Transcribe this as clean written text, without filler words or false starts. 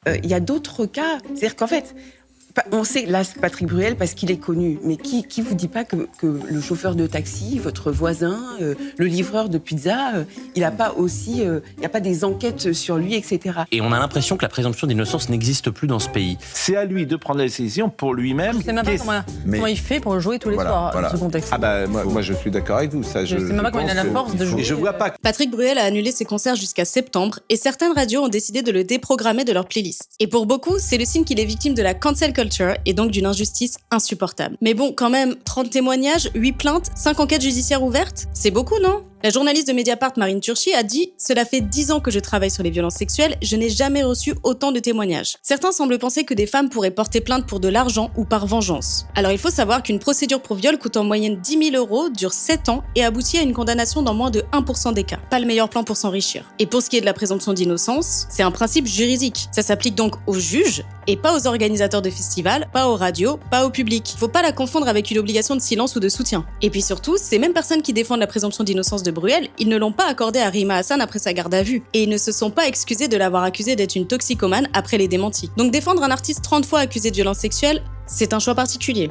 Il y a d'autres cas. C'est-à-dire qu'en fait, on sait, là, c'est Patrick Bruel parce qu'il est connu, mais qui vous dit pas que le chauffeur de taxi, votre voisin, le livreur de pizza, il n'a pas aussi, il n'y a pas des enquêtes sur lui, etc. Et on a l'impression que la présomption d'innocence n'existe plus dans ce pays. C'est à lui de prendre la décision pour lui-même. Je ne sais même pas comment il fait pour jouer tous les soirs, ce contexte. Ah bah, moi, je suis d'accord avec vous. Ça, je sais même pas comment il a la force de jouer. Et je vois pas. Patrick Bruel a annulé ses concerts jusqu'à septembre et certaines radios ont décidé de le déprogrammer de leur playlist. Et pour beaucoup, c'est le signe qu'il est victime de la cancel culture et donc d'une injustice insupportable. Mais bon, quand même, 30 témoignages, 8 plaintes, 5 enquêtes judiciaires ouvertes, c'est beaucoup, non ? La journaliste de Mediapart, Marine Turchi, a dit « Cela fait 10 ans que je travaille sur les violences sexuelles, je n'ai jamais reçu autant de témoignages. » Certains semblent penser que des femmes pourraient porter plainte pour de l'argent ou par vengeance. Alors il faut savoir qu'une procédure pour viol coûte en moyenne 10 000 €, dure 7 ans et aboutit à une condamnation dans moins de 1% des cas. Pas le meilleur plan pour s'enrichir. Et pour ce qui est de la présomption d'innocence, c'est un principe juridique. Ça s'applique donc aux juges et pas aux organisateurs de festivals, pas aux radios, pas au public. Faut pas la confondre avec une obligation de silence ou de soutien. Et puis surtout, ces mêmes personnes qui défendent la présomption d'innocence de Bruel, ils ne l'ont pas accordée à Rima Hassan après sa garde à vue. Et ils ne se sont pas excusés de l'avoir accusée d'être une toxicomane après les démentis. Donc défendre un artiste 30 fois accusé de violence sexuelle, c'est un choix particulier.